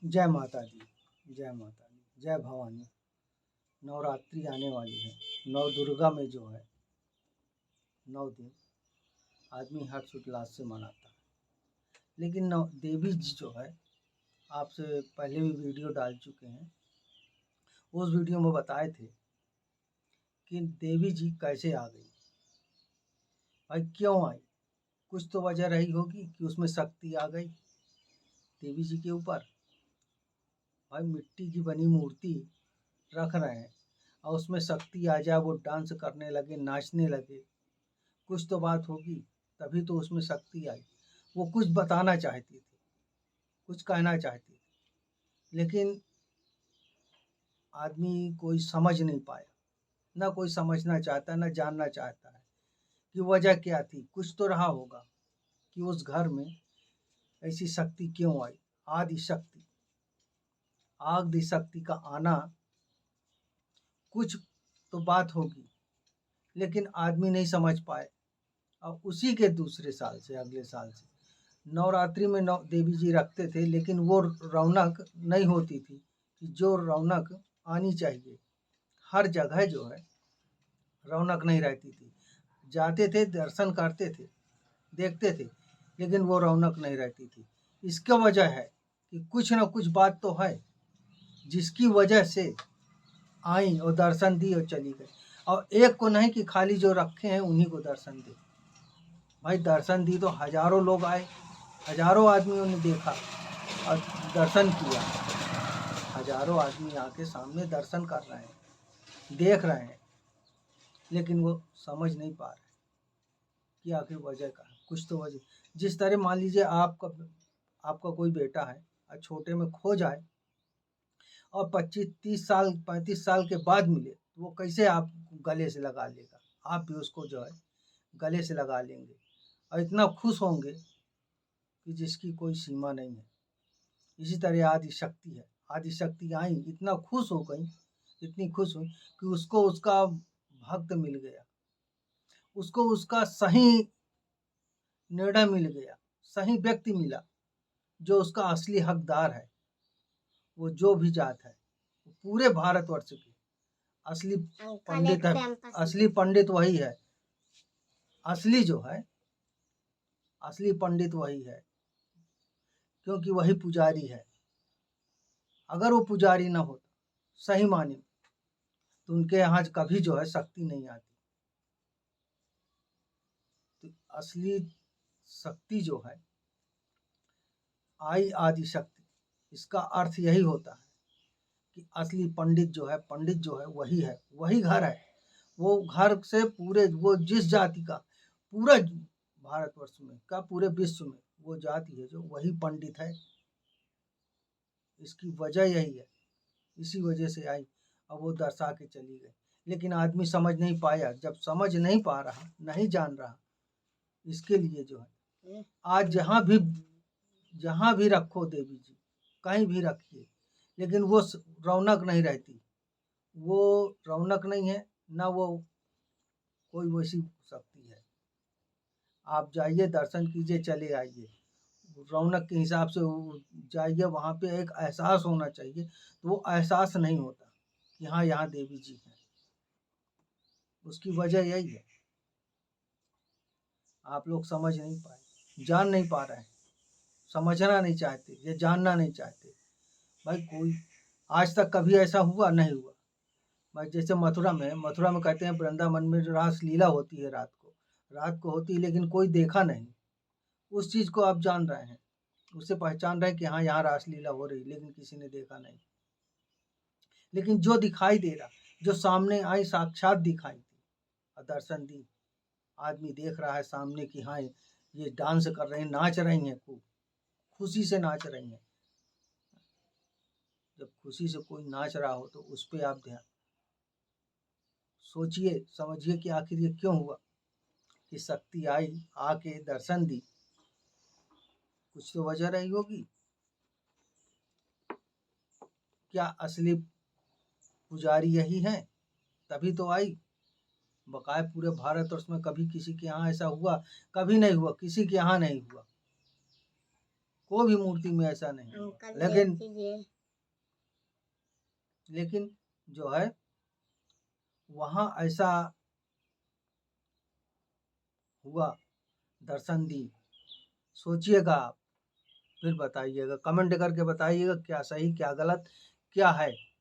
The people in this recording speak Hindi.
जय माता दी, जय माता दी, जय भवानी। नवरात्रि आने वाली है। नव दुर्गा में जो है 9 दिन आदमी हर्ष उल्लास से मनाता है। लेकिन नव देवी जी जो है, आपसे पहले भी वीडियो डाल चुके हैं। उस वीडियो में बताए थे कि देवी जी कैसे आ गई, भाई क्यों आई। कुछ तो वजह रही होगी कि उसमें शक्ति आ गई देवी जी के ऊपर। भाई मिट्टी की बनी मूर्ति रख रहे हैं और उसमें शक्ति आ जाए, वो डांस करने लगे, नाचने लगे, कुछ तो बात होगी, तभी तो उसमें शक्ति आई। वो कुछ बताना चाहती थी, कुछ कहना चाहती थी, लेकिन आदमी कोई समझ नहीं पाया, ना कोई समझना चाहता, ना जानना चाहता है कि वजह क्या थी। कुछ तो रहा होगा कि उस घर में ऐसी शक्ति क्यों आई। आदि शक्ति, आदि शक्ति का आना, कुछ तो बात होगी, लेकिन आदमी नहीं समझ पाए। और उसी के दूसरे साल से, अगले साल से नवरात्रि में देवी जी रखते थे, लेकिन वो रौनक नहीं होती थी कि जो रौनक आनी चाहिए। हर जगह जो है रौनक नहीं रहती थी। जाते थे, दर्शन करते थे, देखते थे, लेकिन वो रौनक नहीं रहती थी। इसका वजह है कि कुछ ना कुछ बात तो है जिसकी वजह से आई और दर्शन दी और चली गई। और एक को नहीं कि खाली जो रखे हैं उन्हीं को दर्शन दे। भाई दर्शन दी तो हजारों लोग आए, हजारों आदमियों ने देखा और दर्शन किया। हजारों आदमी आके सामने दर्शन कर रहे हैं, देख रहे हैं, लेकिन वो समझ नहीं पा रहे कि आखिर वजह का है। कुछ तो वजह, जिस तरह मान लीजिए आपका कोई बेटा है और छोटे में खो जाए और 25-30 साल 35 साल के बाद मिले, तो वो कैसे आप गले से लगा लेगा। आप भी उसको जो है गले से लगा लेंगे और इतना खुश होंगे कि जिसकी कोई सीमा नहीं है। इसी तरह आदि शक्ति है। आदि शक्ति आई, इतना खुश हो गई, इतनी खुश हुई कि उसको उसका भक्त मिल गया, उसको उसका सही निर्णय मिल गया, सही व्यक्ति मिला जो उसका असली हकदार है। वो जो भी जात है, पूरे भारतवर्ष के असली पंडित है। असली पंडित वही है, असली जो है, असली पंडित वही है, क्योंकि वही पुजारी है। अगर वो पुजारी ना होता सही माने तो उनके यहाँ कभी जो है शक्ति नहीं आती। तो असली शक्ति जो है, आई आदि शक्ति, इसका अर्थ यही होता है कि असली पंडित जो है, पंडित जो है वही है, वही घर है। वो घर से पूरे, वो जिस जाति का, पूरा भारतवर्ष में का, पूरे विश्व में वो जाति है जो, वही पंडित है। इसकी वजह यही है, इसी वजह से आई और वो दर्शा के चली गई। लेकिन आदमी समझ नहीं पाया। जब समझ नहीं पा रहा, नहीं जान रहा, इसके लिए जो है आज जहाँ भी रखो देवी जी, कहीं भी रखिए, लेकिन वो रौनक नहीं रहती। वो रौनक नहीं है, ना वो कोई वैसी शक्ति है। आप जाइए, दर्शन कीजिए, चले आइए, रौनक के हिसाब से जाइए। वहाँ पे एक एहसास होना चाहिए, तो वो एहसास नहीं होता कि हाँ यहाँ देवी जी हैं। उसकी वजह यही है, आप लोग समझ नहीं पाए, जान नहीं पा रहे हैं, समझना नहीं चाहते, ये जानना नहीं चाहते। भाई कोई आज तक कभी ऐसा हुआ नहीं हुआ। भाई जैसे मथुरा में कहते हैं वृंदावन में रास लीला होती है, रात को होती है, लेकिन कोई देखा नहीं। उस चीज़ को आप जान रहे हैं, उससे पहचान रहे हैं कि हाँ यहाँ रासलीला हो रही, लेकिन किसी ने देखा नहीं। लेकिन जो दिखाई दे रहा, जो सामने आई, साक्षात दिखाई दी और दर्शन दी, आदमी देख रहा है सामने कि हाँ ये डांस कर रहे हैं, नाच रही हैं, खूब खुशी से नाच रही हैं। जब खुशी से कोई नाच रहा हो तो उस पर आप ध्यान सोचिए, समझिए कि आखिर ये क्यों हुआ कि शक्ति आई, आके दर्शन दी। कुछ तो वजह रही होगी। क्या असली पुजारी यही है? तभी तो आई। बकाया पूरे भारतवर्ष में कभी किसी के यहाँ ऐसा हुआ? कभी नहीं हुआ, किसी के यहाँ नहीं हुआ। कोई भी मूर्ति में ऐसा नहीं है। लेकिन जो है वहाँ ऐसा हुआ, दर्शन दी। सोचिएगा आप, फिर बताइएगा, कमेंट करके बताइएगा क्या सही क्या गलत क्या है।